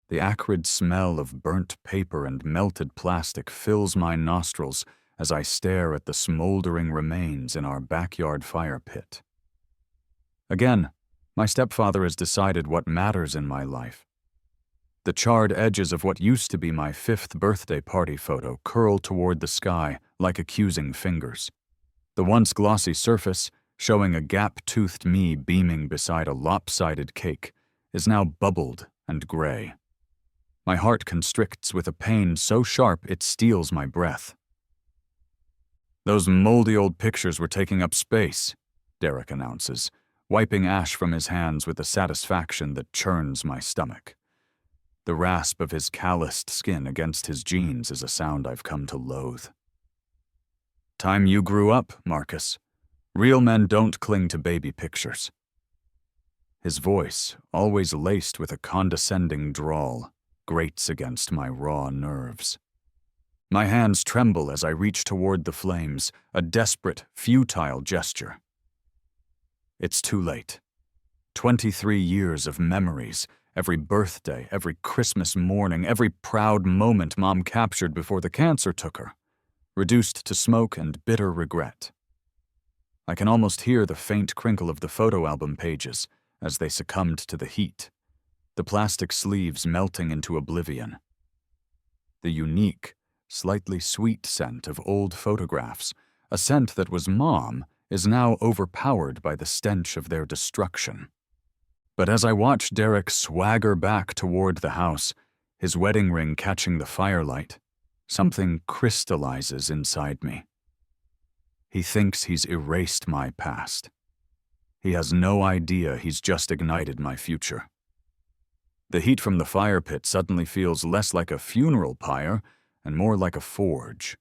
The acrid smell of burnt paper and melted plastic fills my nostrils as I stare at the smoldering remains in our backyard fire pit. Again, my stepfather has decided what matters in my life. The charred edges of what used to be my 5th birthday party photo curl toward the sky like accusing fingers. The once glossy surface, showing a gap-toothed me beaming beside a lopsided cake, is now bubbled and gray. My heart constricts with a pain so sharp it steals my breath. "Those moldy old pictures were taking up space," Derek announces, wiping ash from his hands with a satisfaction that churns my stomach. The rasp of his calloused skin against his jeans is a sound I've come to loathe. "Time you grew up, Marcus. Real men don't cling to baby pictures." His voice, always laced with a condescending drawl, grates against my raw nerves. My hands tremble as I reach toward the flames, a desperate, futile gesture. It's too late. 23 years of memories, every birthday, every Christmas morning, every proud moment Mom captured before the cancer took her, reduced to smoke and bitter regret. I can almost hear the faint crinkle of the photo album pages as they succumbed to the heat, the plastic sleeves melting into oblivion. The unique, slightly sweet scent of old photographs, a scent that was Mom, is now overpowered by the stench of their destruction. But as I watch Derek swagger back toward the house, his wedding ring catching the firelight, something crystallizes inside me. He thinks he's erased my past. He has no idea he's just ignited my future. The heat from the fire pit suddenly feels less like a funeral pyre and more like a forge.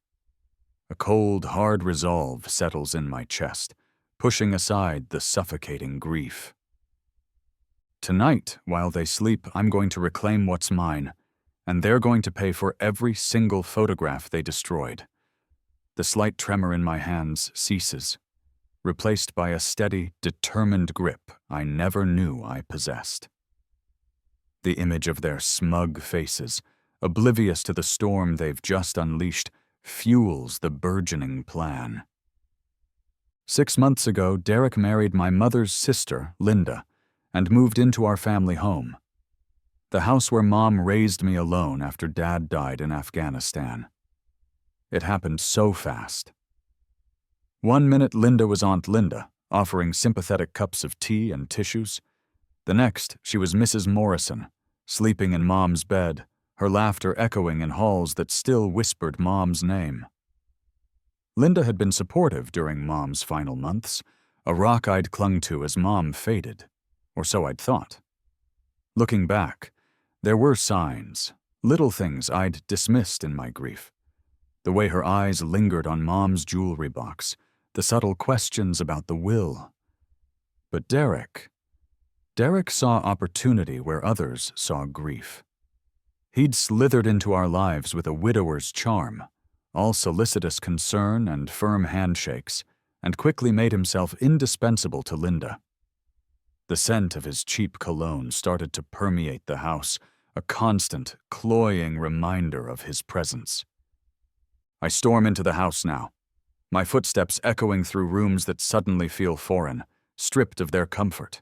A cold, hard resolve settles in my chest, pushing aside the suffocating grief. Tonight, while they sleep, I'm going to reclaim what's mine, and they're going to pay for every single photograph they destroyed. The slight tremor in my hands ceases, replaced by a steady, determined grip I never knew I possessed. The image of their smug faces, oblivious to the storm they've just unleashed, fuels the burgeoning plan. 6 months ago, Derek married my mother's sister, Linda, and moved into our family home, the house where Mom raised me alone after Dad died in Afghanistan. It happened so fast. 1 minute Linda was Aunt Linda, offering sympathetic cups of tea and tissues. The next, she was Mrs. Morrison, sleeping in Mom's bed, her laughter echoing in halls that still whispered Mom's name. Linda had been supportive during Mom's final months, a rock I'd clung to as Mom faded, or so I'd thought. Looking back, there were signs, little things I'd dismissed in my grief. The way her eyes lingered on Mom's jewelry box, the subtle questions about the will. But Derek saw opportunity where others saw grief. He'd slithered into our lives with a widower's charm, all solicitous concern and firm handshakes, and quickly made himself indispensable to Linda. The scent of his cheap cologne started to permeate the house, a constant, cloying reminder of his presence. I storm into the house now, my footsteps echoing through rooms that suddenly feel foreign, stripped of their comfort.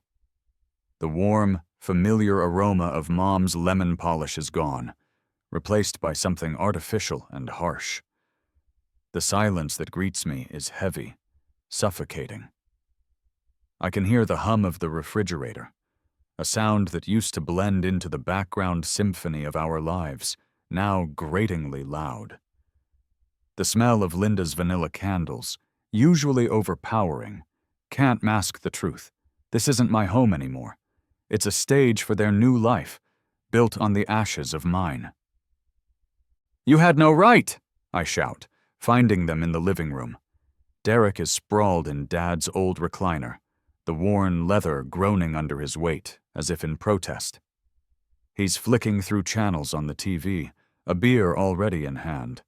The warm, familiar aroma of Mom's lemon polish is gone, replaced by something artificial and harsh. The silence that greets me is heavy, suffocating. I can hear the hum of the refrigerator, a sound that used to blend into the background symphony of our lives, now gratingly loud. The smell of Linda's vanilla candles, usually overpowering, can't mask the truth. This isn't my home anymore. It's a stage for their new life, built on the ashes of mine. "You had no right!" I shout, finding them in the living room. Derek is sprawled in Dad's old recliner, the worn leather groaning under his weight, as if in protest. He's flicking through channels on the TV, a beer already in hand.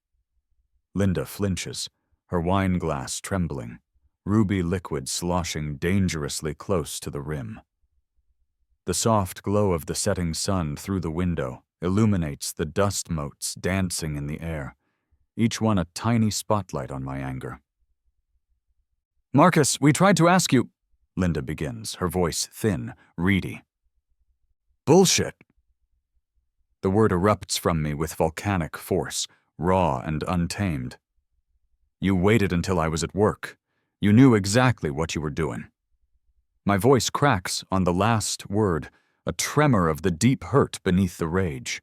Linda flinches, her wine glass trembling, ruby liquid sloshing dangerously close to the rim. The soft glow of the setting sun through the window illuminates the dust motes dancing in the air, each one a tiny spotlight on my anger. "Marcus, we tried to ask you," Linda begins, her voice thin, reedy. "Bullshit." The word erupts from me with volcanic force, raw and untamed. "You waited until I was at work. You knew exactly what you were doing." My voice cracks on the last word, a tremor of the deep hurt beneath the rage.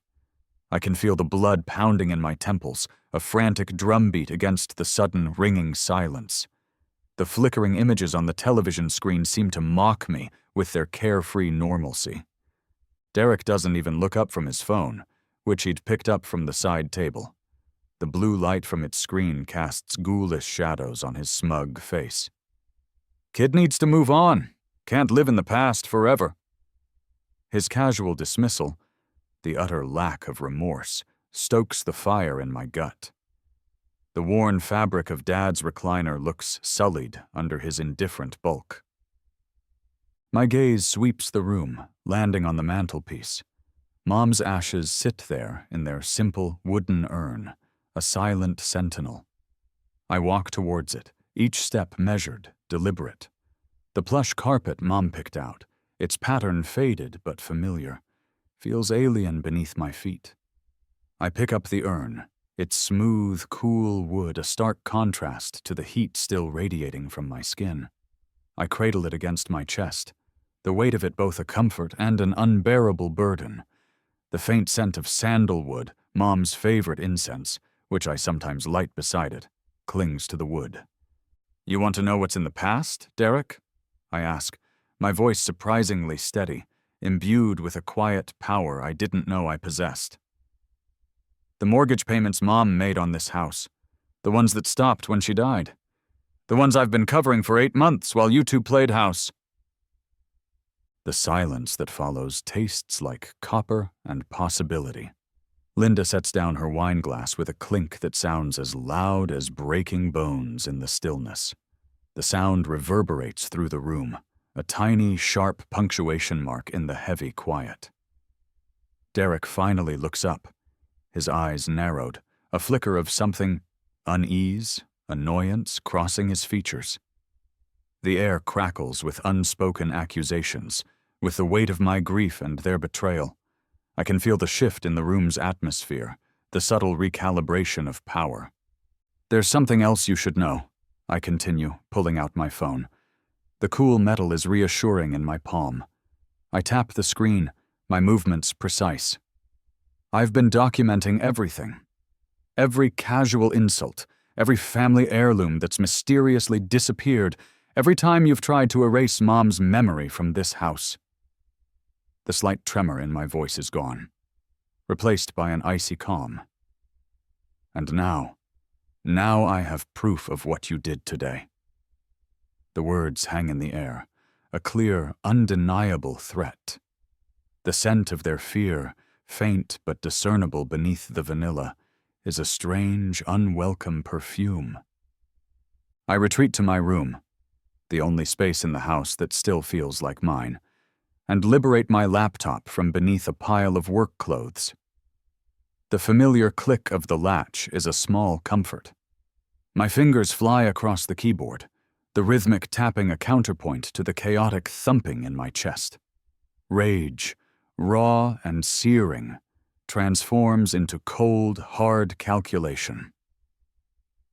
I can feel the blood pounding in my temples, a frantic drumbeat against the sudden ringing silence. The flickering images on the television screen seem to mock me with their carefree normalcy. Derek doesn't even look up from his phone, which he'd picked up from the side table. The blue light from its screen casts ghoulish shadows on his smug face. "Kid needs to move on. Can't live in the past forever." His casual dismissal, the utter lack of remorse, stokes the fire in my gut. The worn fabric of Dad's recliner looks sullied under his indifferent bulk. My gaze sweeps the room, landing on the mantelpiece. Mom's ashes sit there in their simple wooden urn, a silent sentinel. I walk towards it, each step measured, deliberate. The plush carpet Mom picked out, its pattern faded but familiar, feels alien beneath my feet. I pick up the urn, its smooth, cool wood a stark contrast to the heat still radiating from my skin. I cradle it against my chest, the weight of it both a comfort and an unbearable burden. The faint scent of sandalwood, Mom's favorite incense, which I sometimes light beside it, clings to the wood. "You want to know what's in the past, Derek?" I ask, my voice surprisingly steady, imbued with a quiet power I didn't know I possessed. "The mortgage payments Mom made on this house. The ones that stopped when she died. The ones I've been covering for 8 months while you two played house." The silence that follows tastes like copper and possibility. Linda sets down her wine glass with a clink that sounds as loud as breaking bones in the stillness. The sound reverberates through the room, a tiny, sharp punctuation mark in the heavy quiet. Derek finally looks up, his eyes narrowed, a flicker of something, unease, annoyance crossing his features. The air crackles with unspoken accusations, with the weight of my grief and their betrayal. I can feel the shift in the room's atmosphere, the subtle recalibration of power. "There's something else you should know," I continue, pulling out my phone. The cool metal is reassuring in my palm. I tap the screen, my movements precise. "I've been documenting everything. Every casual insult, every family heirloom that's mysteriously disappeared, every time you've tried to erase Mom's memory from this house." The slight tremor in my voice is gone, replaced by an icy calm. "And now I have proof of what you did today." The words hang in the air, a clear, undeniable threat. The scent of their fear, faint but discernible beneath the vanilla, is a strange, unwelcome perfume. I retreat to my room, the only space in the house that still feels like mine, and liberate my laptop from beneath a pile of work clothes. The familiar click of the latch is a small comfort. My fingers fly across the keyboard, the rhythmic tapping a counterpoint to the chaotic thumping in my chest. Rage, raw and searing, transforms into cold, hard calculation.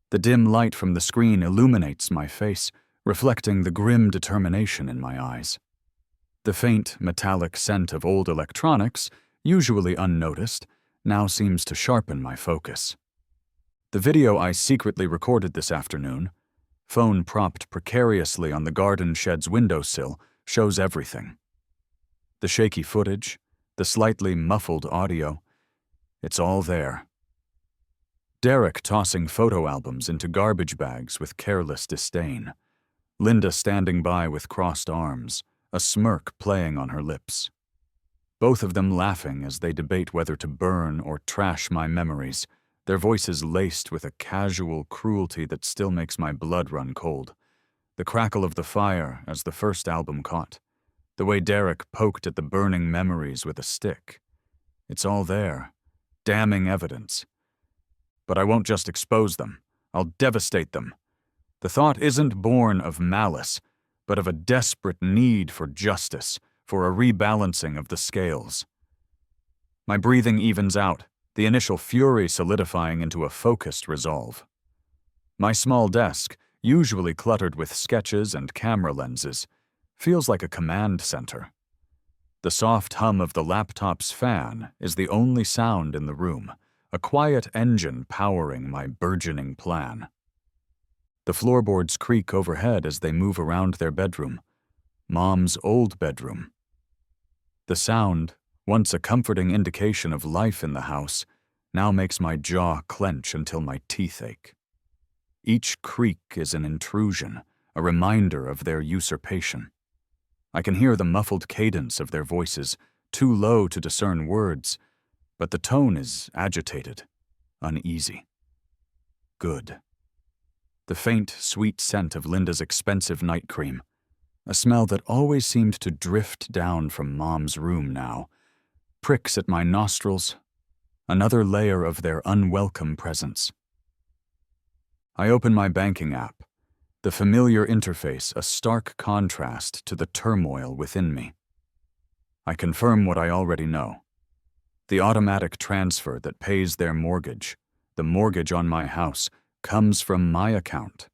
The dim light from the screen illuminates my face, reflecting the grim determination in my eyes. The faint, metallic scent of old electronics, usually unnoticed, now seems to sharpen my focus. The video I secretly recorded this afternoon, phone propped precariously on the garden shed's windowsill, shows everything. The shaky footage, the slightly muffled audio, it's all there. Derek tossing photo albums into garbage bags with careless disdain. Linda standing by with crossed arms, a smirk playing on her lips. Both of them laughing as they debate whether to burn or trash my memories, their voices laced with a casual cruelty that still makes my blood run cold. The crackle of the fire as the first album caught. The way Derek poked at the burning memories with a stick. It's all there. Damning evidence. But I won't just expose them. I'll devastate them. The thought isn't born of malice, but of a desperate need for justice, for a rebalancing of the scales. My breathing evens out, the initial fury solidifying into a focused resolve. My small desk, usually cluttered with sketches and camera lenses, feels like a command center. The soft hum of the laptop's fan is the only sound in the room, a quiet engine powering my burgeoning plan. The floorboards creak overhead as they move around their bedroom, Mom's old bedroom. The sound, once a comforting indication of life in the house, now makes my jaw clench until my teeth ache. Each creak is an intrusion, a reminder of their usurpation. I can hear the muffled cadence of their voices, too low to discern words, but the tone is agitated, uneasy. Good. The faint, sweet scent of Linda's expensive night cream, a smell that always seemed to drift down from Mom's room now, pricks at my nostrils, another layer of their unwelcome presence. I open my banking app, the familiar interface a stark contrast to the turmoil within me. I confirm what I already know. The automatic transfer that pays their mortgage, the mortgage on my house, comes from my account.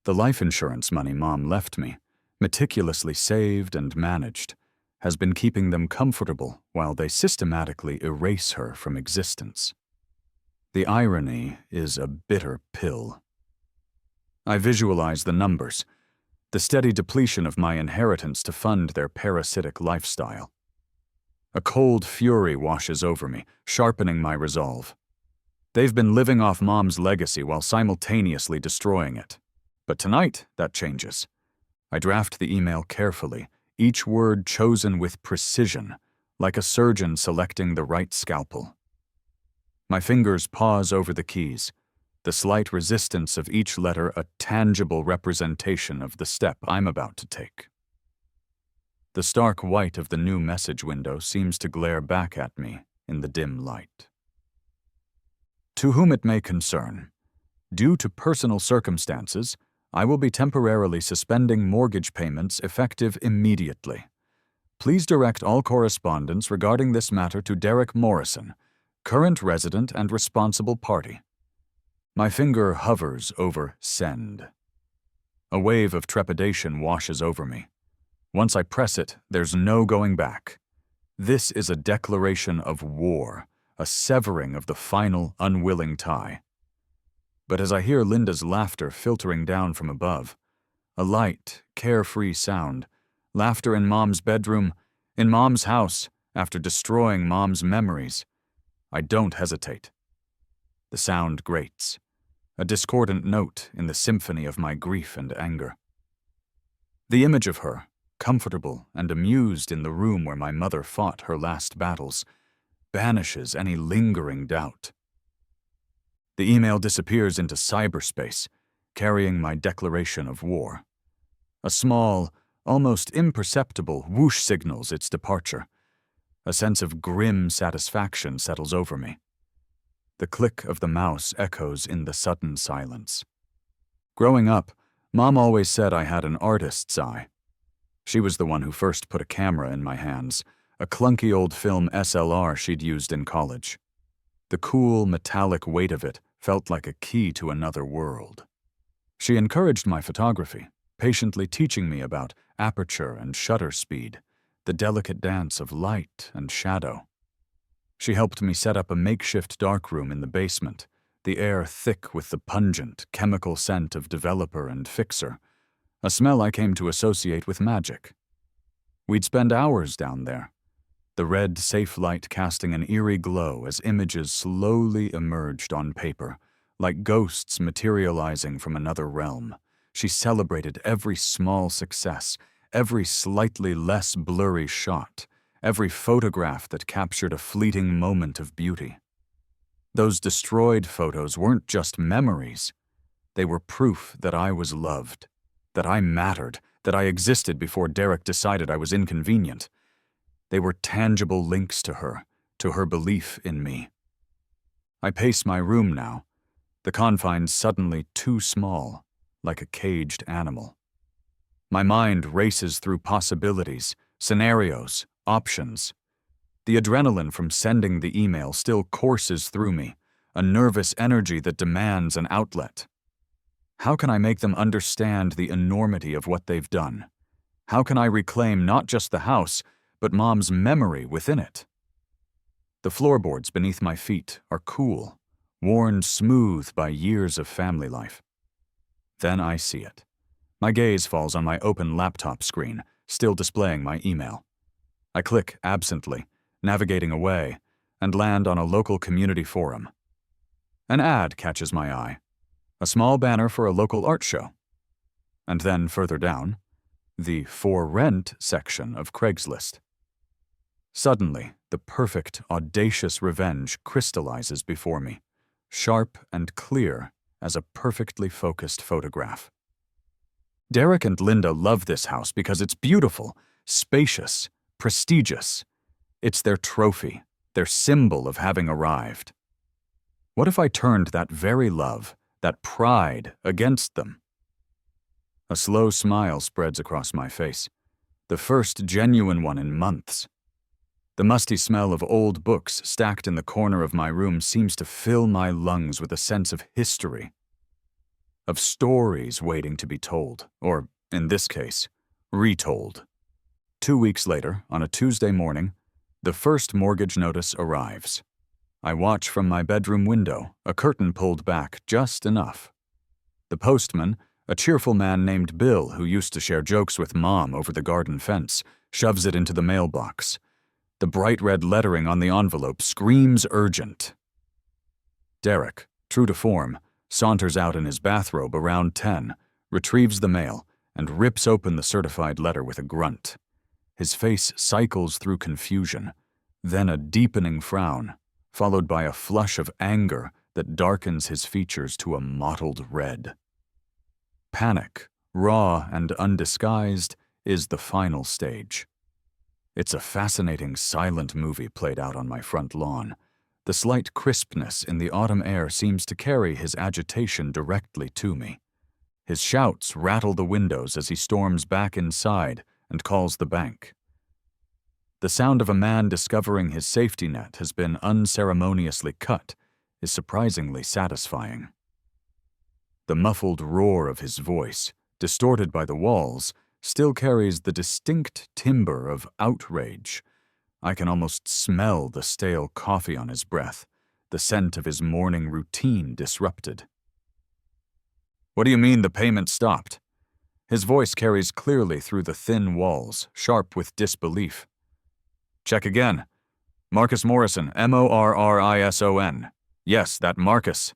The life insurance money Mom left me, meticulously saved and managed, has been keeping them comfortable while they systematically erase her from existence. The irony is a bitter pill. I visualize the numbers, the steady depletion of my inheritance to fund their parasitic lifestyle. A cold fury washes over me, sharpening my resolve. They've been living off Mom's legacy while simultaneously destroying it. But tonight, that changes. I draft the email carefully, each word chosen with precision, like a surgeon selecting the right scalpel. My fingers pause over the keys, the slight resistance of each letter a tangible representation of the step I'm about to take. The stark white of the new message window seems to glare back at me in the dim light. To whom it may concern, due to personal circumstances, I will be temporarily suspending mortgage payments effective immediately. Please direct all correspondence regarding this matter to Derek Morrison, current resident and responsible party. My finger hovers over send. A wave of trepidation washes over me. Once I press it, there's no going back. This is a declaration of war, a severing of the final, unwilling tie. But as I hear Linda's laughter filtering down from above, a light, carefree sound, laughter in Mom's bedroom, in Mom's house, after destroying Mom's memories, I don't hesitate. The sound grates, a discordant note in the symphony of my grief and anger. The image of her, comfortable and amused in the room where my mother fought her last battles, banishes any lingering doubt. The email disappears into cyberspace, carrying my declaration of war. A small, almost imperceptible whoosh signals its departure. A sense of grim satisfaction settles over me. The click of the mouse echoes in the sudden silence. Growing up, Mom always said I had an artist's eye. She was the one who first put a camera in my hands, a clunky old film SLR she'd used in college. The cool, metallic weight of it felt like a key to another world. She encouraged my photography, patiently teaching me about aperture and shutter speed, the delicate dance of light and shadow. She helped me set up a makeshift darkroom in the basement, the air thick with the pungent, chemical scent of developer and fixer, a smell I came to associate with magic. We'd spend hours down there, the red safe light casting an eerie glow as images slowly emerged on paper, like ghosts materializing from another realm. She celebrated every small success, every slightly less blurry shot, every photograph that captured a fleeting moment of beauty. Those destroyed photos weren't just memories. They were proof that I was loved, that I mattered, that I existed before Derek decided I was inconvenient. They were tangible links to her, to her belief in me. I pace my room now, the confines suddenly too small, like a caged animal. My mind races through possibilities, scenarios, options. The adrenaline from sending the email still courses through me, a nervous energy that demands an outlet. How can I make them understand the enormity of what they've done? How can I reclaim not just the house, but Mom's memory within it? The floorboards beneath my feet are cool, worn smooth by years of family life. Then I see it. My gaze falls on my open laptop screen, still displaying my email. I click absently, navigating away, and land on a local community forum. An ad catches my eye, a small banner for a local art show. And then further down, the For Rent section of Craigslist. Suddenly, the perfect, audacious revenge crystallizes before me, sharp and clear as a perfectly focused photograph. Derek and Linda love this house because it's beautiful, spacious, prestigious. It's their trophy, their symbol of having arrived. What if I turned that very love, that pride, against them? A slow smile spreads across my face, the first genuine one in months. The musty smell of old books stacked in the corner of my room seems to fill my lungs with a sense of history, of stories waiting to be told, or, in this case, retold. 2 weeks later, on a Tuesday morning, the first mortgage notice arrives. I watch from my bedroom window, a curtain pulled back just enough. The postman, a cheerful man named Bill who used to share jokes with Mom over the garden fence, shoves it into the mailbox. The bright red lettering on the envelope screams urgent. Derek, true to form, saunters out in his bathrobe around 10, retrieves the mail, and rips open the certified letter with a grunt. His face cycles through confusion, then a deepening frown, followed by a flush of anger that darkens his features to a mottled red. Panic, raw and undisguised, is the final stage. It's a fascinating silent movie played out on my front lawn. The slight crispness in the autumn air seems to carry his agitation directly to me. His shouts rattle the windows as he storms back inside and calls the bank. The sound of a man discovering his safety net has been unceremoniously cut is surprisingly satisfying. The muffled roar of his voice, distorted by the walls, still carries the distinct timbre of outrage. I can almost smell the stale coffee on his breath, the scent of his morning routine disrupted. "What do you mean the payment stopped?" His voice carries clearly through the thin walls, sharp with disbelief. "Check again. Marcus Morrison, Morrison. Yes, that Marcus."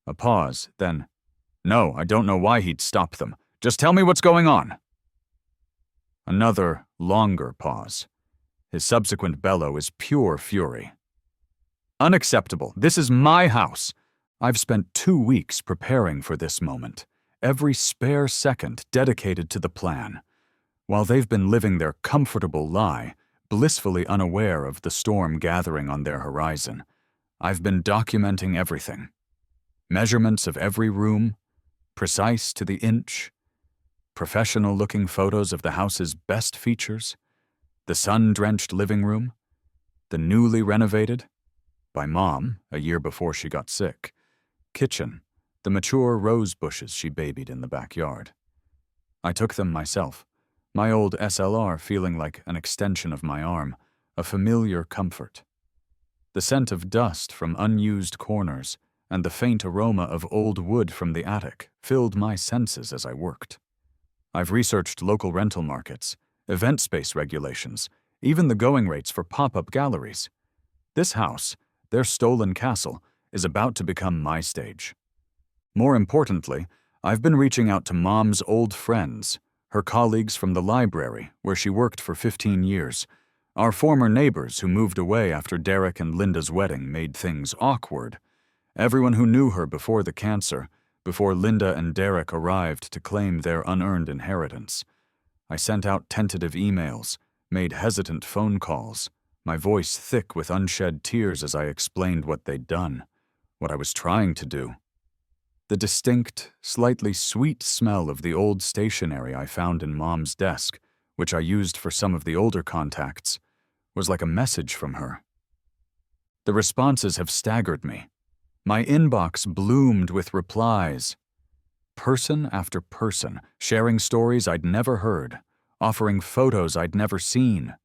A pause, then, "No, I don't know why he'd stop them. Just tell me what's going on." Another, longer pause. His subsequent bellow is pure fury. "Unacceptable. This is my house. I've spent 2 weeks preparing for this moment, every spare second dedicated to the plan, while they've been living their comfortable lie, blissfully unaware of the storm gathering on their horizon. I've been documenting everything. Measurements of every room, precise to the inch, professional-looking photos of the house's best features, the sun-drenched living room, the newly renovated, by Mom a year before she got sick, kitchen, the mature rose bushes she babied in the backyard. I took them myself, my old SLR feeling like an extension of my arm, a familiar comfort. The scent of dust from unused corners and the faint aroma of old wood from the attic filled my senses as I worked. I've researched local rental markets, event space regulations, even the going rates for pop-up galleries. This house, their stolen castle, is about to become my stage. More importantly, I've been reaching out to Mom's old friends, her colleagues from the library, where she worked for 15 years, our former neighbors who moved away after Derek and Linda's wedding made things awkward, everyone who knew her before the cancer, before Linda and Derek arrived to claim their unearned inheritance. I sent out tentative emails, made hesitant phone calls, my voice thick with unshed tears as I explained what they'd done, what I was trying to do. The distinct, slightly sweet smell of the old stationery I found in Mom's desk, which I used for some of the older contacts, was like a message from her. The responses have staggered me. My inbox bloomed with replies. Person after person, sharing stories I'd never heard, offering photos I'd never seen,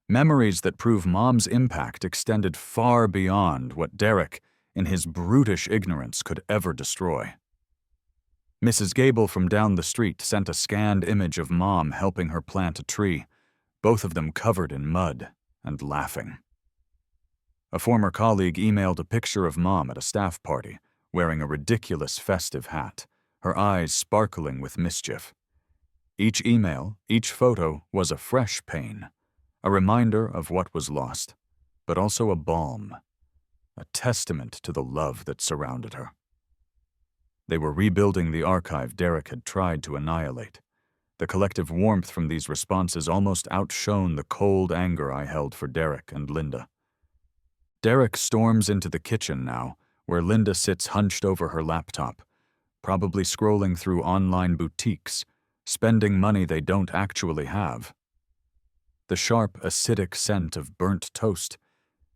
memories that prove Mom's impact extended far beyond what Derek, in his brutish ignorance, could ever destroy. Mrs. Gable from down the street sent a scanned image of Mom helping her plant a tree, both of them covered in mud and laughing. A former colleague emailed a picture of Mom at a staff party, wearing a ridiculous festive hat, her eyes sparkling with mischief. Each email, each photo was a fresh pain, a reminder of what was lost, but also a balm, a testament to the love that surrounded her. They were rebuilding the archive Derek had tried to annihilate. The collective warmth from these responses almost outshone the cold anger I held for Derek and Linda. Derek storms into the kitchen now, where Linda sits hunched over her laptop, probably scrolling through online boutiques, spending money they don't actually have. The sharp, acidic scent of burnt toast,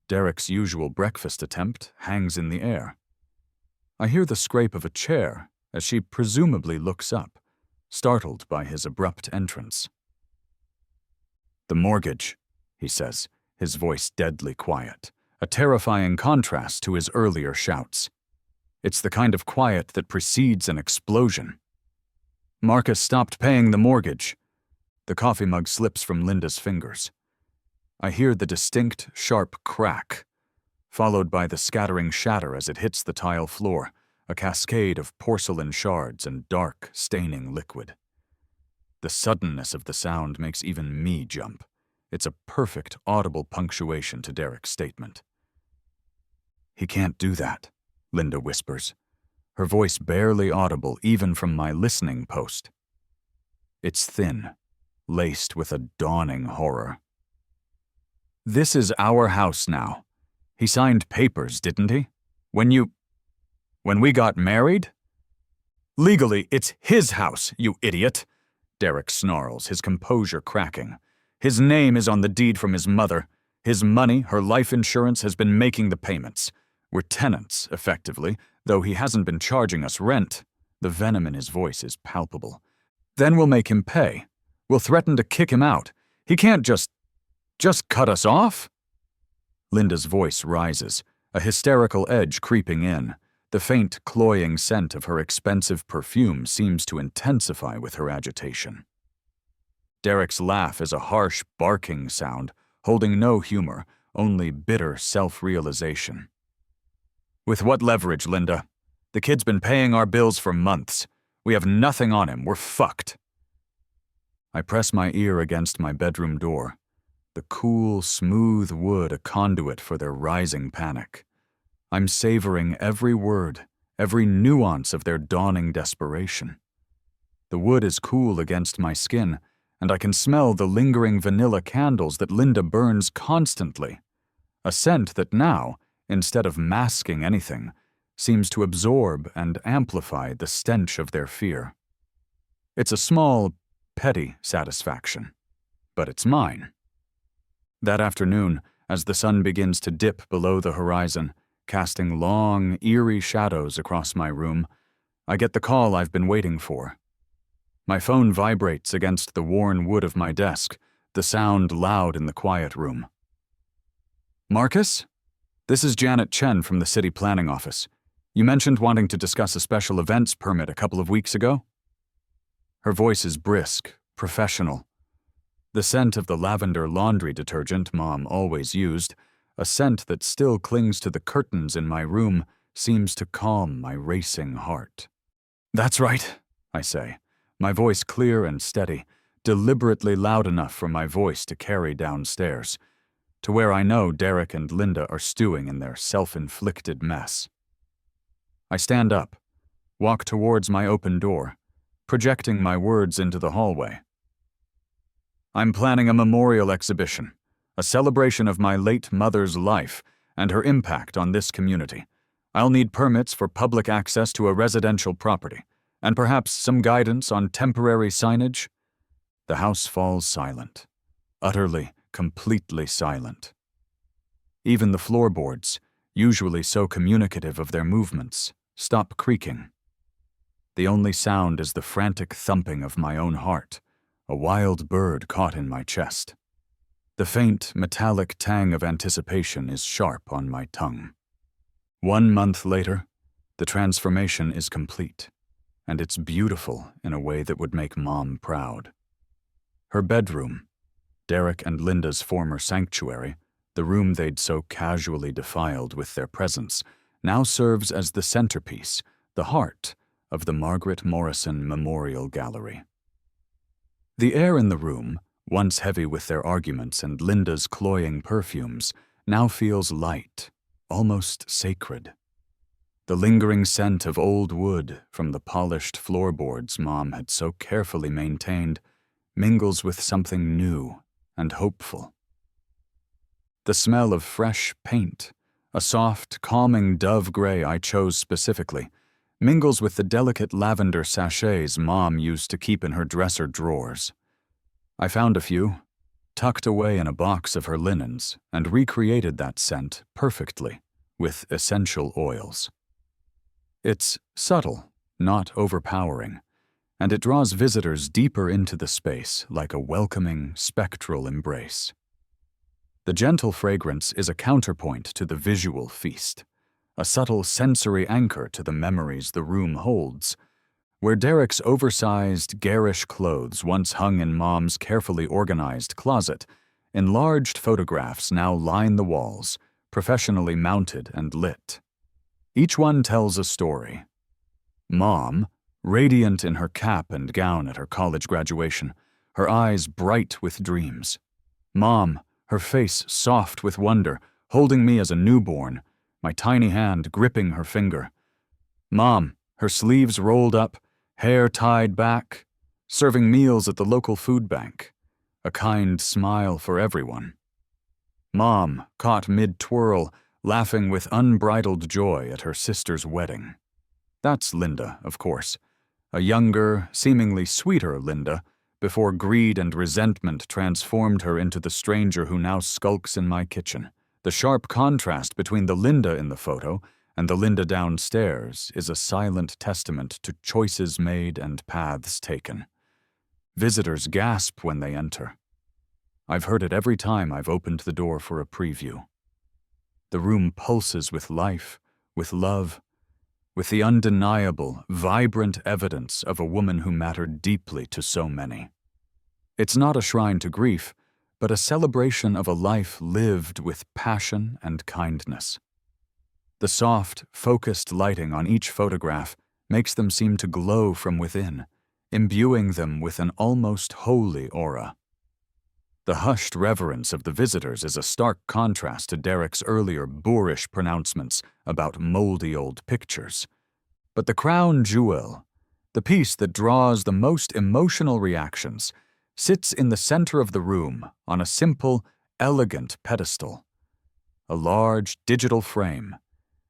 Derek's usual breakfast attempt, hangs in the air. I hear the scrape of a chair as she presumably looks up, startled by his abrupt entrance. "The mortgage," he says, his voice deadly quiet, a terrifying contrast to his earlier shouts. It's the kind of quiet that precedes an explosion. Marcus stopped paying the mortgage. The coffee mug slips from Linda's fingers. I hear the distinct, sharp crack, followed by the scattering shatter as it hits the tile floor, a cascade of porcelain shards and dark, staining liquid. The suddenness of the sound makes even me jump. It's a perfect, audible punctuation to Derek's statement. "He can't do that," Linda whispers, her voice barely audible even from my listening post. It's thin, laced with a dawning horror. "This is our house now. He signed papers, didn't he? When we got married? Legally, it's his house, you idiot," Derek snarls, his composure cracking. "His name is on the deed from his mother. His money, her life insurance, has been making the payments. We're tenants, effectively, though he hasn't been charging us rent." The venom in his voice is palpable. "Then we'll make him pay. We'll threaten to kick him out. He can't just cut us off?" Linda's voice rises, a hysterical edge creeping in. The faint, cloying scent of her expensive perfume seems to intensify with her agitation. Derek's laugh is a harsh, barking sound, holding no humor, only bitter self-realization. "With what leverage, Linda? The kid's been paying our bills for months. We have nothing on him. We're fucked." I press my ear against my bedroom door, the cool, smooth wood a conduit for their rising panic. I'm savoring every word, every nuance of their dawning desperation. The wood is cool against my skin, and I can smell the lingering vanilla candles that Linda burns constantly, a scent that now, instead of masking anything, seems to absorb and amplify the stench of their fear. It's a small, petty satisfaction, but it's mine. That afternoon, as the sun begins to dip below the horizon, casting long, eerie shadows across my room, I get the call I've been waiting for. My phone vibrates against the worn wood of my desk, the sound loud in the quiet room. "Marcus? This is Janet Chen from the City Planning Office. You mentioned wanting to discuss a special events permit a couple of weeks ago?" Her voice is brisk, professional. The scent of the lavender laundry detergent Mom always used, a scent that still clings to the curtains in my room, seems to calm my racing heart. "That's right," I say, my voice clear and steady, deliberately loud enough for my voice to carry downstairs, to where I know Derek and Linda are stewing in their self-inflicted mess. I stand up, walk towards my open door, projecting my words into the hallway. "I'm planning a memorial exhibition, a celebration of my late mother's life and her impact on this community. I'll need permits for public access to a residential property, and perhaps some guidance on temporary signage." The house falls silent, utterly, completely silent. Even the floorboards, usually so communicative of their movements, stop creaking. The only sound is the frantic thumping of my own heart, a wild bird caught in my chest. The faint, metallic tang of anticipation is sharp on my tongue. 1 month later, the transformation is complete, and it's beautiful in a way that would make Mom proud. Her bedroom, Derek and Linda's former sanctuary, the room they'd so casually defiled with their presence, now serves as the centerpiece, the heart, of the Margaret Morrison Memorial Gallery. The air in the room, once heavy with their arguments and Linda's cloying perfumes, now feels light, almost sacred. The lingering scent of old wood from the polished floorboards Mom had so carefully maintained mingles with something new and hopeful. The smell of fresh paint, a soft, calming dove gray I chose specifically, mingles with the delicate lavender sachets Mom used to keep in her dresser drawers. I found a few, tucked away in a box of her linens, and recreated that scent perfectly with essential oils. It's subtle, not overpowering, and it draws visitors deeper into the space like a welcoming, spectral embrace. The gentle fragrance is a counterpoint to the visual feast, a subtle sensory anchor to the memories the room holds. Where Derek's oversized, garish clothes once hung in Mom's carefully organized closet, enlarged photographs now line the walls, professionally mounted and lit. Each one tells a story. Mom, radiant in her cap and gown at her college graduation, her eyes bright with dreams. Mom, her face soft with wonder, holding me as a newborn, my tiny hand gripping her finger. Mom, her sleeves rolled up, hair tied back, serving meals at the local food bank, a kind smile for everyone. Mom, caught mid-twirl, laughing with unbridled joy at her sister's wedding. That's Linda, of course, a younger, seemingly sweeter Linda, before greed and resentment transformed her into the stranger who now skulks in my kitchen. The sharp contrast between the Linda in the photo and the Linda downstairs is a silent testament to choices made and paths taken. Visitors gasp when they enter. I've heard it every time I've opened the door for a preview. The room pulses with life, with love, with the undeniable, vibrant evidence of a woman who mattered deeply to so many. It's not a shrine to grief, but a celebration of a life lived with passion and kindness. The soft, focused lighting on each photograph makes them seem to glow from within, imbuing them with an almost holy aura. The hushed reverence of the visitors is a stark contrast to Derek's earlier boorish pronouncements about moldy old pictures. But the crown jewel, the piece that draws the most emotional reactions, sits in the center of the room on a simple, elegant pedestal. A large digital frame,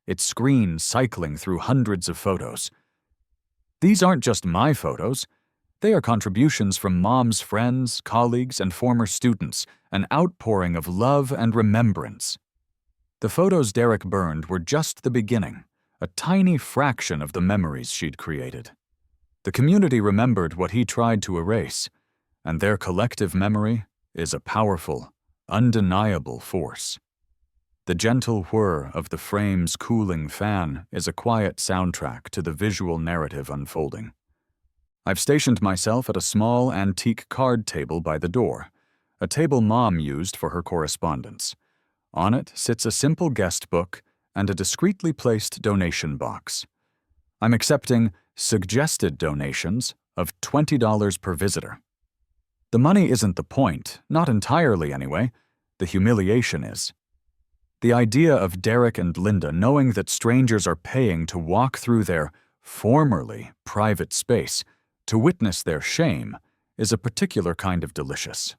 its screen cycling through hundreds of photos. These aren't just my photos. They are contributions from Mom's friends, colleagues, and former students, an outpouring of love and remembrance. The photos Derek burned were just the beginning, a tiny fraction of the memories she'd created. The community remembered what he tried to erase, and their collective memory is a powerful, undeniable force. The gentle whir of the frame's cooling fan is a quiet soundtrack to the visual narrative unfolding. I've stationed myself at a small antique card table by the door, a table Mom used for her correspondence. On it sits a simple guest book and a discreetly placed donation box. I'm accepting suggested donations of $20 per visitor. The money isn't the point, not entirely anyway. The humiliation is. The idea of Derek and Linda knowing that strangers are paying to walk through their formerly private space, to witness their shame, is a particular kind of delicious.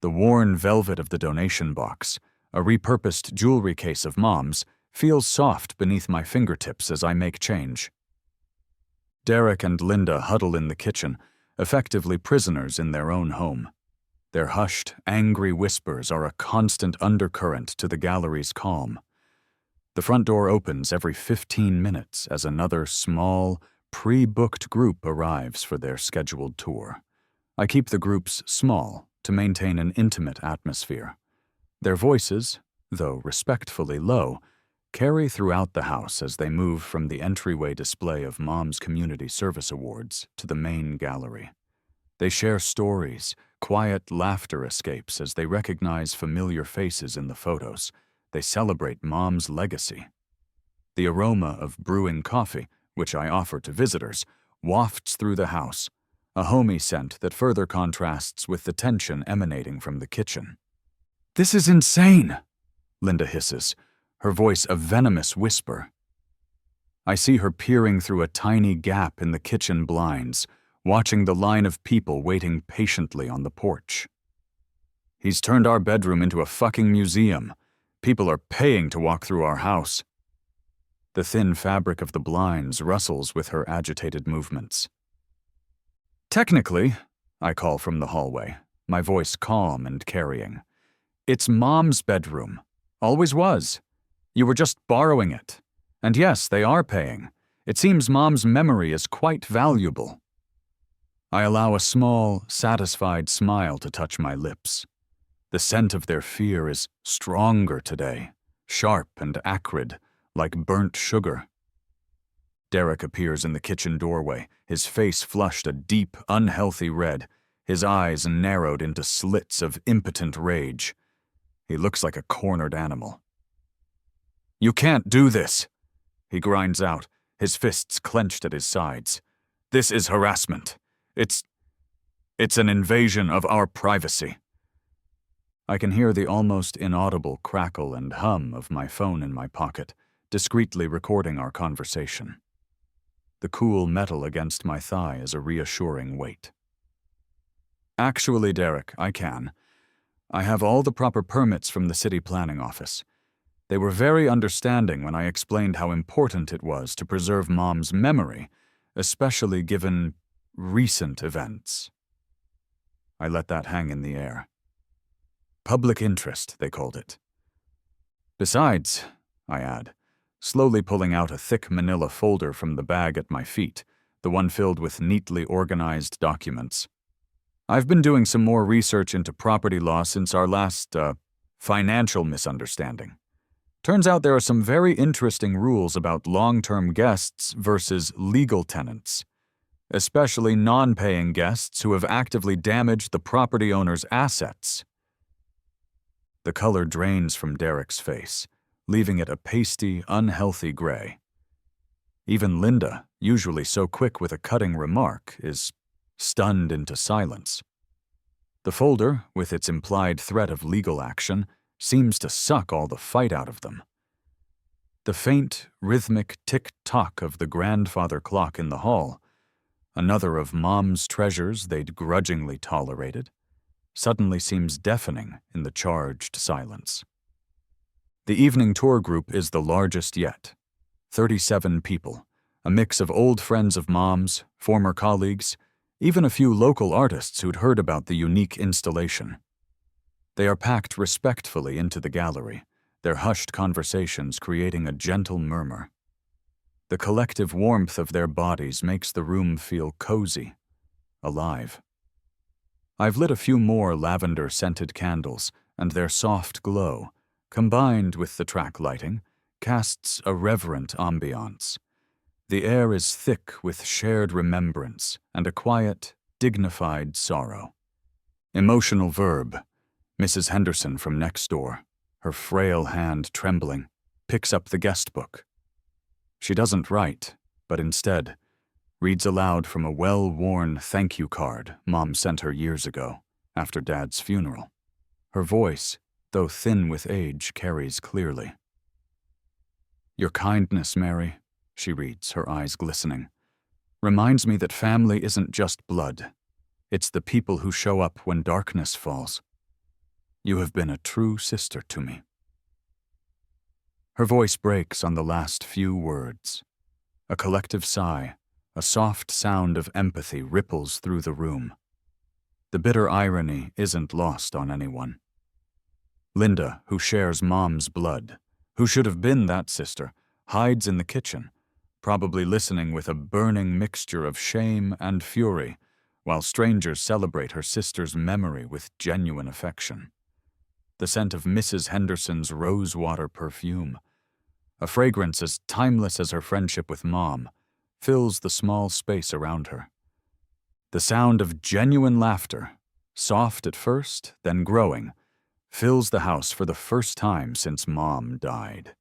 The worn velvet of the donation box, a repurposed jewelry case of Mom's, feels soft beneath my fingertips as I make change. Derek and Linda huddle in the kitchen, effectively prisoners in their own home. Their hushed, angry whispers are a constant undercurrent to the gallery's calm. The front door opens every 15 minutes as another small, pre-booked group arrives for their scheduled tour. I keep the groups small to maintain an intimate atmosphere. Their voices, though respectfully low, carry throughout the house as they move from the entryway display of Mom's Community Service Awards to the main gallery. They share stories, quiet laughter escapes as they recognize familiar faces in the photos. They celebrate Mom's legacy. The aroma of brewing coffee, which I offer to visitors, wafts through the house, a homey scent that further contrasts with the tension emanating from the kitchen. "This is insane," Linda hisses, her voice a venomous whisper. I see her peering through a tiny gap in the kitchen blinds, watching the line of people waiting patiently on the porch. "He's turned our bedroom into a fucking museum. People are paying to walk through our house." The thin fabric of the blinds rustles with her agitated movements. "Technically," I call from the hallway, my voice calm and carrying, "it's Mom's bedroom. Always was. You were just borrowing it. And yes, they are paying. It seems Mom's memory is quite valuable." I allow a small, satisfied smile to touch my lips. The scent of their fear is stronger today, sharp and acrid, like burnt sugar. Derek appears in the kitchen doorway, his face flushed a deep, unhealthy red, his eyes narrowed into slits of impotent rage. He looks like a cornered animal. "You can't do this," he grinds out, his fists clenched at his sides. "This is harassment. It's an invasion of our privacy." I can hear the almost inaudible crackle and hum of my phone in my pocket, discreetly recording our conversation. The cool metal against my thigh is a reassuring weight. "Actually, Derek, I can. I have all the proper permits from the city planning office. They were very understanding when I explained how important it was to preserve Mom's memory, especially given recent events." I let that hang in the air. Public interest, they called it. "Besides," I add, slowly pulling out a thick manila folder from the bag at my feet, the one filled with neatly organized documents, "I've been doing some more research into property law since our last, financial misunderstanding. Turns out there are some very interesting rules about long-term guests versus legal tenants, especially non-paying guests who have actively damaged the property owner's assets." The color drains from Derek's face, leaving it a pasty, unhealthy gray. Even Linda, usually so quick with a cutting remark, is stunned into silence. The folder, with its implied threat of legal action, seems to suck all the fight out of them. The faint, rhythmic tick-tock of the grandfather clock in the hall, another of Mom's treasures they'd grudgingly tolerated, suddenly seems deafening in the charged silence. The evening tour group is the largest yet. 37 people, a mix of old friends of Mom's, former colleagues, even a few local artists who'd heard about the unique installation. They are packed respectfully into the gallery, their hushed conversations creating a gentle murmur. The collective warmth of their bodies makes the room feel cozy, alive. I've lit a few more lavender-scented candles, and their soft glow, combined with the track lighting, casts a reverent ambiance. The air is thick with shared remembrance and a quiet, dignified sorrow. Emotional verb. Mrs. Henderson from next door, her frail hand trembling, picks up the guest book. She doesn't write, but instead reads aloud from a well-worn thank you card Mom sent her years ago, after Dad's funeral. Her voice, though thin with age, carries clearly. "Your kindness, Mary," she reads, her eyes glistening, "reminds me that family isn't just blood. It's the people who show up when darkness falls. You have been a true sister to me." Her voice breaks on the last few words. A collective sigh, a soft sound of empathy ripples through the room. The bitter irony isn't lost on anyone. Linda, who shares Mom's blood, who should have been that sister, hides in the kitchen, probably listening with a burning mixture of shame and fury, while strangers celebrate her sister's memory with genuine affection. The scent of Mrs. Henderson's rosewater perfume, a fragrance as timeless as her friendship with Mom, fills the small space around her. The sound of genuine laughter, soft at first, then growing, fills the house for the first time since Mom died.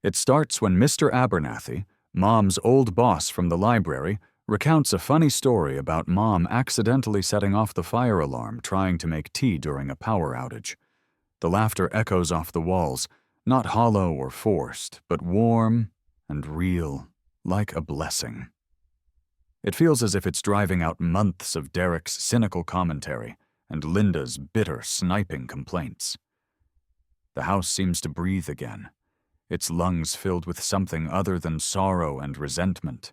It starts when Mr. Abernathy, Mom's old boss from the library, recounts a funny story about Mom accidentally setting off the fire alarm trying to make tea during a power outage. The laughter echoes off the walls, not hollow or forced, but warm and real, like a blessing. It feels as if it's driving out months of Derek's cynical commentary and Linda's bitter, sniping complaints. The house seems to breathe again, its lungs filled with something other than sorrow and resentment.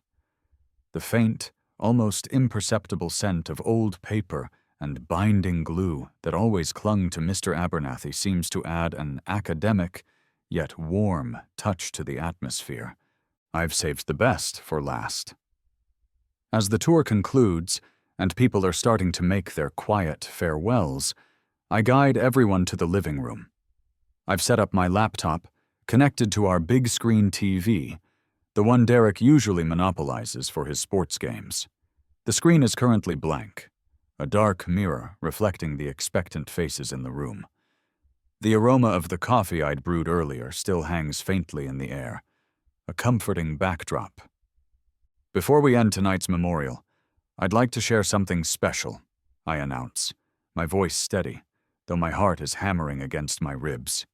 The faint, almost imperceptible scent of old paper and binding glue that always clung to Mr. Abernathy seems to add an academic, yet warm, touch to the atmosphere. I've saved the best for last. As the tour concludes, and people are starting to make their quiet farewells, I guide everyone to the living room. I've set up my laptop, connected to our big-screen TV, the one Derek usually monopolizes for his sports games. The screen is currently blank, a dark mirror reflecting the expectant faces in the room. The aroma of the coffee I'd brewed earlier still hangs faintly in the air, a comforting backdrop. Before we end tonight's memorial, I'd like to share something special, I announce, my voice steady, though my heart is hammering against my ribs.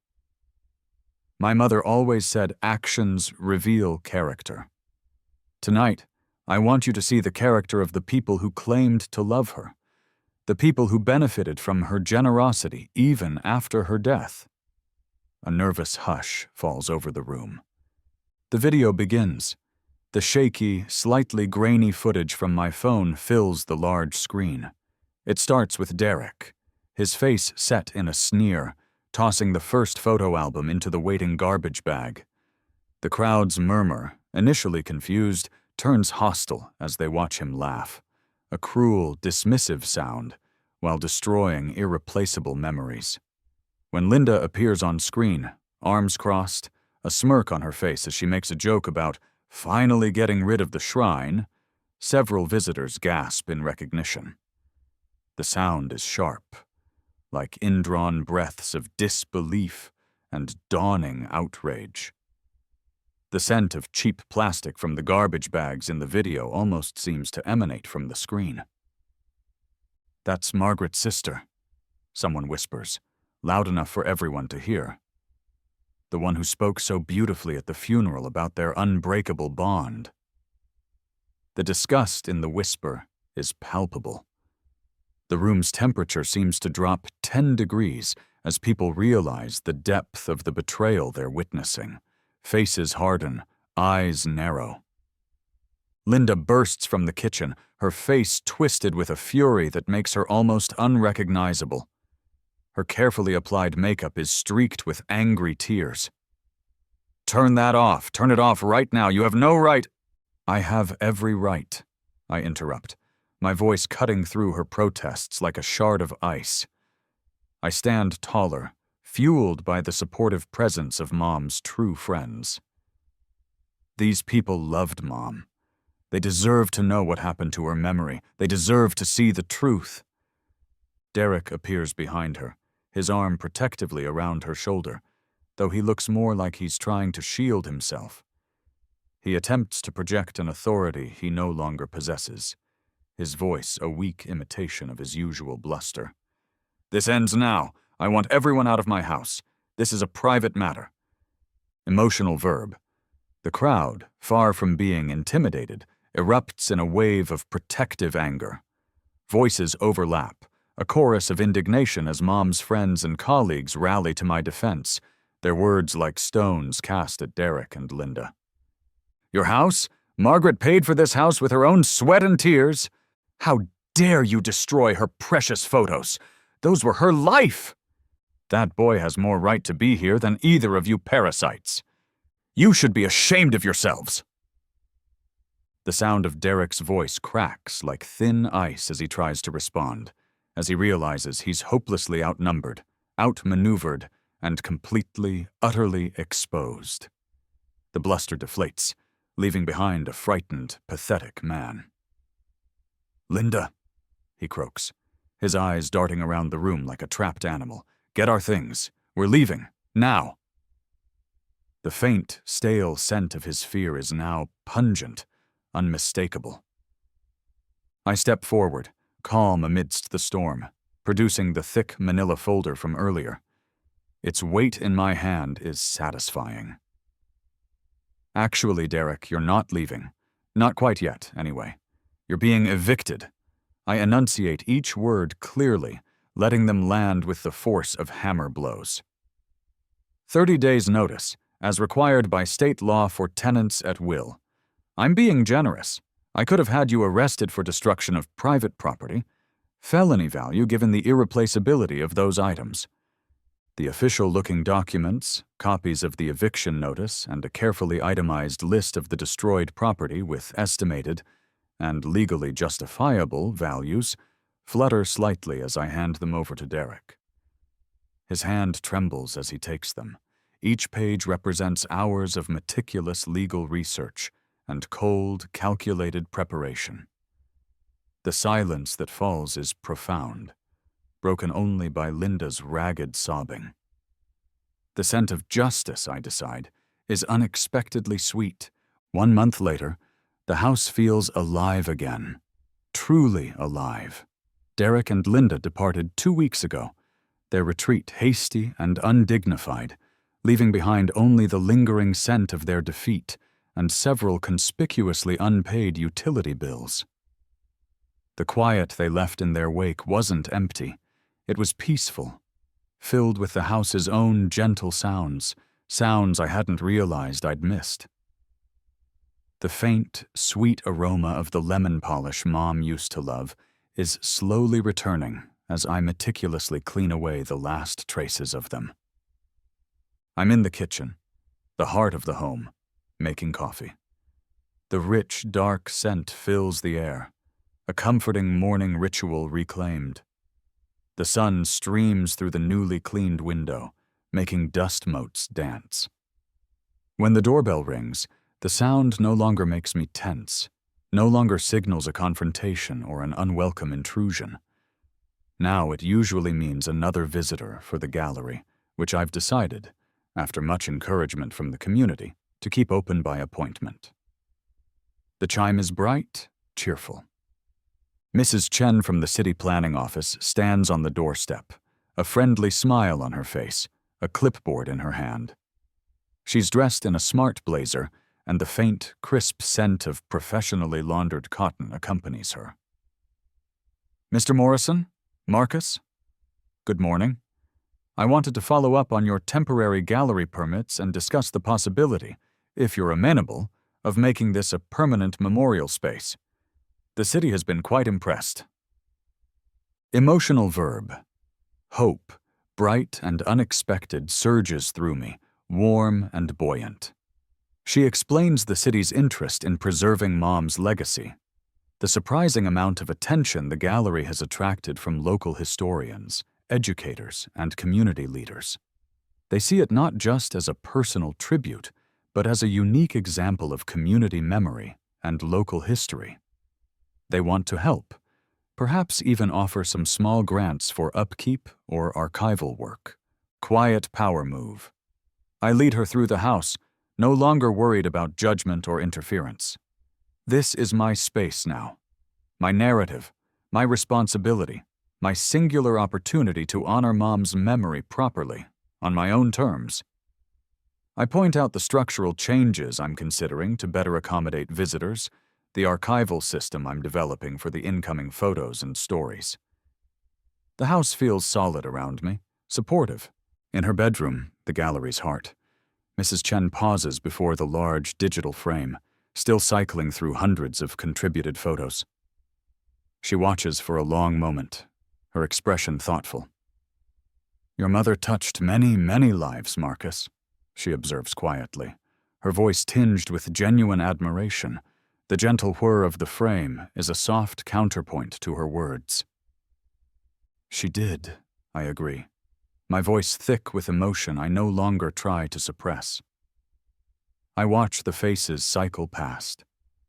My mother always said actions reveal character. Tonight, I want you to see the character of the people who claimed to love her, the people who benefited from her generosity even after her death. A nervous hush falls over the room. The video begins. The shaky, slightly grainy footage from my phone fills the large screen. It starts with Derek, his face set in a sneer, tossing the first photo album into the waiting garbage bag. The crowd's murmur, initially confused, turns hostile as they watch him laugh, a cruel, dismissive sound, while destroying irreplaceable memories. When Linda appears on screen, arms crossed, a smirk on her face as she makes a joke about finally getting rid of the shrine, several visitors gasp in recognition. The sound is sharp, like indrawn breaths of disbelief and dawning outrage. The scent of cheap plastic from the garbage bags in the video almost seems to emanate from the screen. "That's Margaret's sister," someone whispers, loud enough for everyone to hear. The one who spoke so beautifully at the funeral about their unbreakable bond. The disgust in the whisper is palpable. The room's temperature seems to drop 10 degrees as people realize the depth of the betrayal they're witnessing. Faces harden, eyes narrow. Linda bursts from the kitchen, her face twisted with a fury that makes her almost unrecognizable. Her carefully applied makeup is streaked with angry tears. "Turn that off. Turn it off right now. You have no right." "I have every right," I interrupt, my voice cutting through her protests like a shard of ice. I stand taller, fueled by the supportive presence of Mom's true friends. These people loved Mom. They deserve to know what happened to her memory. They deserve to see the truth. Derek appears behind her, his arm protectively around her shoulder, though he looks more like he's trying to shield himself. He attempts to project an authority he no longer possesses, his voice a weak imitation of his usual bluster. "This ends now. I want everyone out of my house. This is a private matter." Emotional verb. The crowd, far from being intimidated, erupts in a wave of protective anger. Voices overlap, a chorus of indignation as Mom's friends and colleagues rally to my defense, their words like stones cast at Derek and Linda. "Your house? Margaret paid for this house with her own sweat and tears. How dare you destroy her precious photos? Those were her life! That boy has more right to be here than either of you parasites. You should be ashamed of yourselves." The sound of Derek's voice cracks like thin ice as he tries to respond, as he realizes he's hopelessly outnumbered, outmaneuvered, and completely, utterly exposed. The bluster deflates, leaving behind a frightened, pathetic man. "Linda," he croaks, his eyes darting around the room like a trapped animal. "Get our things. We're leaving. Now." The faint, stale scent of his fear is now pungent, unmistakable. I step forward, calm amidst the storm, producing the thick manila folder from earlier. Its weight in my hand is satisfying. "Actually, Derek, you're not leaving. Not quite yet, anyway. You're being evicted." I enunciate each word clearly, letting them land with the force of hammer blows. 30 days' notice, as required by state law for tenants at will. I'm being generous. I could have had you arrested for destruction of private property, felony value given the irreplaceability of those items. The official-looking documents, copies of the eviction notice, and a carefully itemized list of the destroyed property with estimated and legally justifiable values flutter slightly as I hand them over to Derek. His hand trembles as he takes them. Each page represents hours of meticulous legal research and cold, calculated preparation. The silence that falls is profound, broken only by Linda's ragged sobbing. The scent of justice, I decide, is unexpectedly sweet. 1 month later, the house feels alive again. Truly alive. Derek and Linda departed 2 weeks ago, their retreat hasty and undignified, leaving behind only the lingering scent of their defeat and several conspicuously unpaid utility bills. The quiet they left in their wake wasn't empty. It was peaceful, filled with the house's own gentle sounds, sounds I hadn't realized I'd missed. The faint, sweet aroma of the lemon polish Mom used to love is slowly returning as I meticulously clean away the last traces of them. I'm in the kitchen, the heart of the home, making coffee. The rich, dark scent fills the air, a comforting morning ritual reclaimed. The sun streams through the newly cleaned window, making dust motes dance. When the doorbell rings, the sound no longer makes me tense, no longer signals a confrontation or an unwelcome intrusion. Now it usually means another visitor for the gallery, which I've decided, after much encouragement from the community, to keep open by appointment. The chime is bright, cheerful. Mrs. Chen from the city planning office stands on the doorstep, a friendly smile on her face, a clipboard in her hand. She's dressed in a smart blazer, and the faint, crisp scent of professionally laundered cotton accompanies her. "Mr. Morrison? Marcus? Good morning. I wanted to follow up on your temporary gallery permits and discuss the possibility, if you're amenable, of making this a permanent memorial space. The city has been quite impressed." Emotional verb. Hope, bright and unexpected, surges through me, warm and buoyant. She explains the city's interest in preserving Mom's legacy, the surprising amount of attention the gallery has attracted from local historians, educators, and community leaders. They see it not just as a personal tribute, but as a unique example of community memory and local history. They want to help, perhaps even offer some small grants for upkeep or archival work. Quiet power move. I lead her through the house, no longer worried about judgment or interference. This is my space now, my narrative, my responsibility, my singular opportunity to honor Mom's memory properly, on my own terms. I point out the structural changes I'm considering to better accommodate visitors, the archival system I'm developing for the incoming photos and stories. The house feels solid around me, supportive. In her bedroom, the gallery's heart, Mrs. Chen pauses before the large digital frame, still cycling through hundreds of contributed photos. She watches for a long moment, her expression thoughtful. "Your mother touched many, many lives, Marcus," she observes quietly, her voice tinged with genuine admiration. The gentle whir of the frame is a soft counterpoint to her words. "She did," I agree, my voice thick with emotion I no longer try to suppress. I watch the faces cycle past.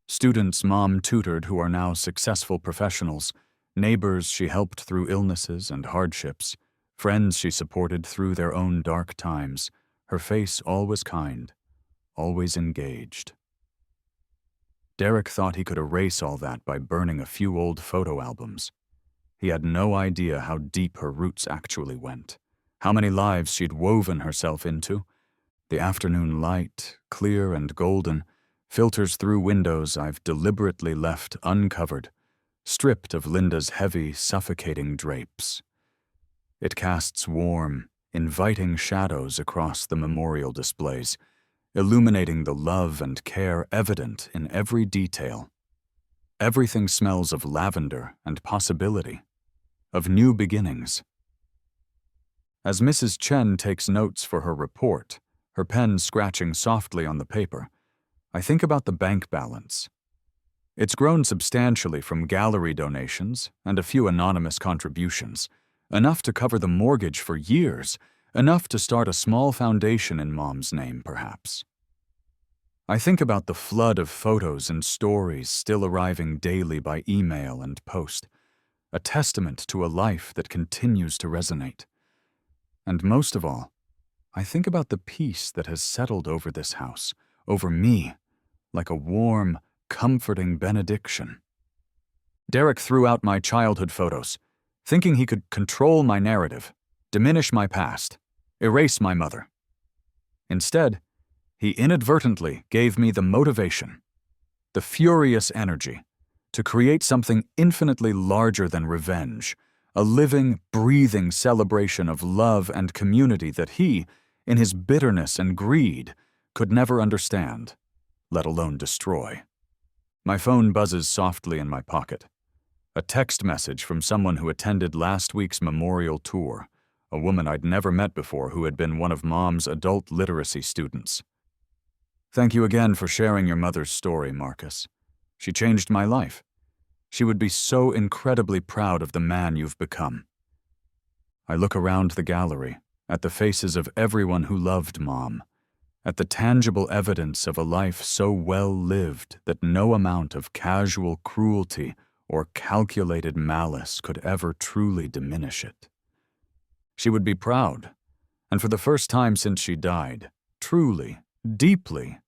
Students Mom tutored who are now successful professionals, neighbors she helped through illnesses and hardships, friends she supported through their own dark times, her face always kind, always engaged. Derek thought he could erase all that by burning a few old photo albums. He had no idea how deep her roots actually went, how many lives she'd woven herself into. The afternoon light, clear and golden, filters through windows I've deliberately left uncovered, stripped of Linda's heavy, suffocating drapes. It casts warm, inviting shadows across the memorial displays, illuminating the love and care evident in every detail. Everything smells of lavender and possibility, of new beginnings. As Mrs. Chen takes notes for her report, her pen scratching softly on the paper, I think about the bank balance. It's grown substantially from gallery donations and a few anonymous contributions, enough to cover the mortgage for years, enough to start a small foundation in Mom's name, perhaps. I think about the flood of photos and stories still arriving daily by email and post, a testament to a life that continues to resonate. And most of all, I think about the peace that has settled over this house, over me, like a warm, comforting benediction. Derek threw out my childhood photos, thinking he could control my narrative, diminish my past, erase my mother. Instead, he inadvertently gave me the motivation, the furious energy, to create something infinitely larger than revenge, a living, breathing celebration of love and community that he, in his bitterness and greed, could never understand, let alone destroy. My phone buzzes softly in my pocket. A text message from someone who attended last week's memorial tour, a woman I'd never met before who had been one of Mom's adult literacy students. "Thank you again for sharing your mother's story, Marcus. She changed my life. She would be so incredibly proud of the man you've become." I look around the gallery, at the faces of everyone who loved Mom, at the tangible evidence of a life so well lived that no amount of casual cruelty or calculated malice could ever truly diminish it. She would be proud, and for the first time since she died, truly, deeply,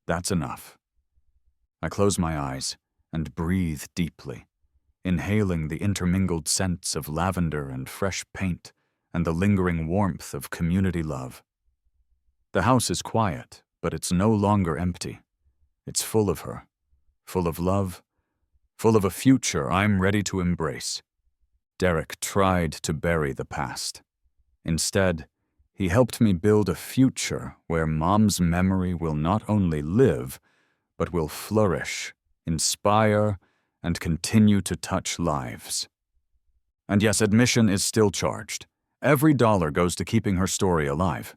that's enough. I close my eyes and breathe deeply, inhaling the intermingled scents of lavender and fresh paint and the lingering warmth of community love. The house is quiet, but it's no longer empty. It's full of her, full of love, full of a future I'm ready to embrace. Derek tried to bury the past. Instead, he helped me build a future where Mom's memory will not only live, but will flourish, inspire, and continue to touch lives. And yes, admission is still charged. Every dollar goes to keeping her story alive.